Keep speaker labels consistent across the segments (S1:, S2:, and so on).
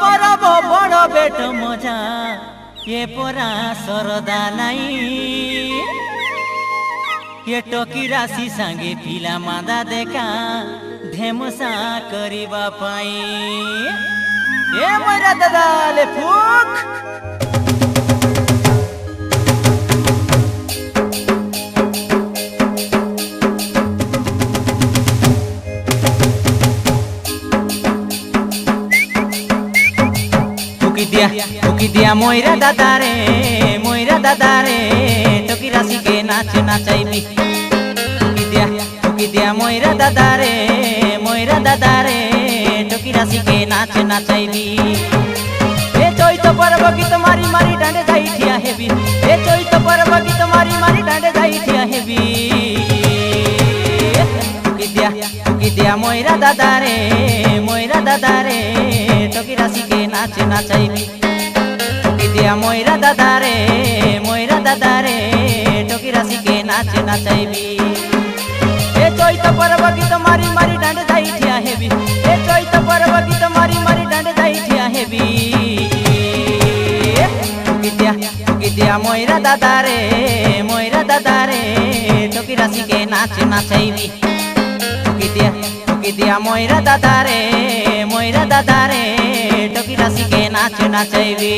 S1: परब बड़ बेट मजा ये परा सरदा नाई ये टोकी राशि सांगे पिला मादा देखा धेमसा करिबा पाई ए मोरा दादा ले फूक फुकी दिया मोइरा दादा रे टोकी राशि के नाच नाचाइबी फुकी दिया मोइरा दादा रे टोकी राशि के नाच नाचाइबी ए चैत पर्व गीत मारी मारी डांडे जाई ठिया हेबी ए चैत पर्व गीत मारी मारी डांडे जाई ठिया हेबी फुकी दिया मोइरा दादा रे टोकी राशि के नाच नाचाइबी दिया मोइरा दादा रे टोकी राशि के नाच नाचाइबी ए चैत पर्व गीत मारी मारी डांडे जाई ठिया हेबी ए चैत पर्व गीत मारी मारी डांडे जाई ठिया हेबी फुकी दिया मोइरा दादा रे टोकी राशि के नाच नाचाइबी फुकी दिया मोइरा दादा रे टोकी राशि के नाच नाचाइबी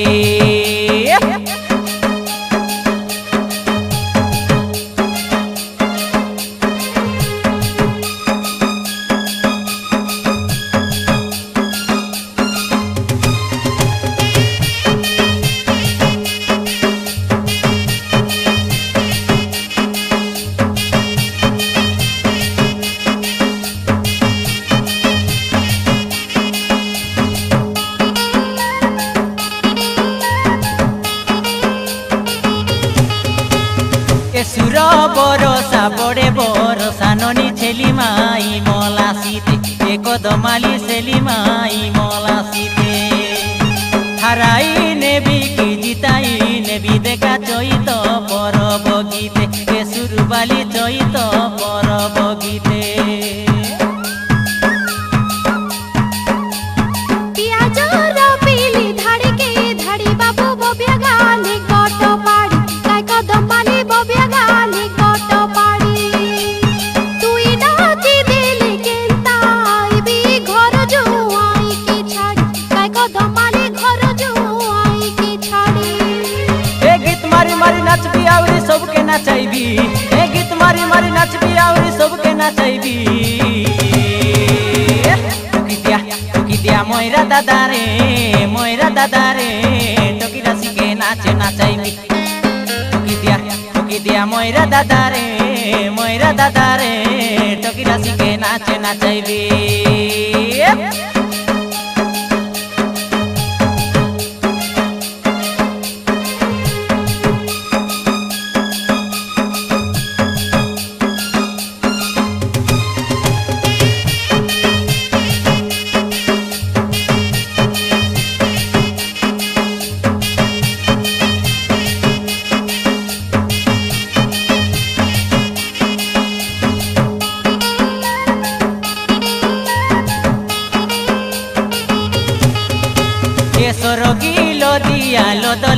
S1: सुर बरसा बड़े बरसा ननी छेली माई मला सीते एक दमाली सेली माई मला सीते हराई नेबी की जिताई नेबी देखा चैत परब गीते के सुरबाली चैत परब गीते सबके नाचाइबी ए गीत मारी मारी नाचबी आउरी सबके नाचाइबी फुकी दिया मोइरा दादा रे टोकी राशि के नाच नाचाइबी फुकी दिया मोइरा दादा रे टोकी राशि के नाच नाचाइबी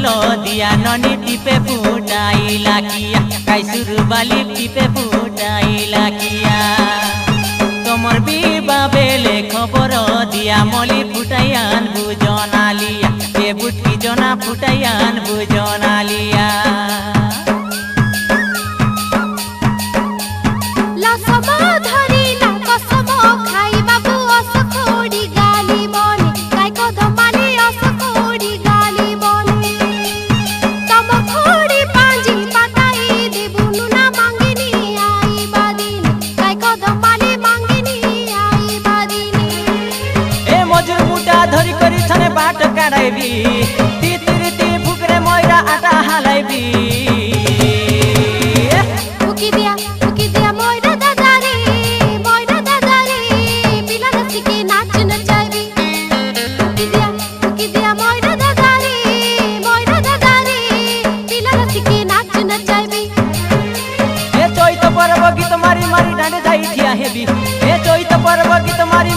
S1: लो दिया ननी टिपे फुटाइला किया काई सुरबाली टिपे फुटाइला किया तोमर बीबा बेले खबर दिया मली फुटाइयान बुजना लिया ए बुटकी जना फुटाइयान बुजना लिया धरी करी छने बाट काढाइबी तितिरिति फुकरे मोइरा आटा हालाइबी फुकी दिया मोइरा दादा रे पिला राशि के नाच नचाइबी फुकी दिया मोइरा दादा रे पिला राशि के नाच नचाइबी ए चैत पर्व गीत मारी मारी डांडे जाई ठिया हेबी ए चैत पर्व गीत मारी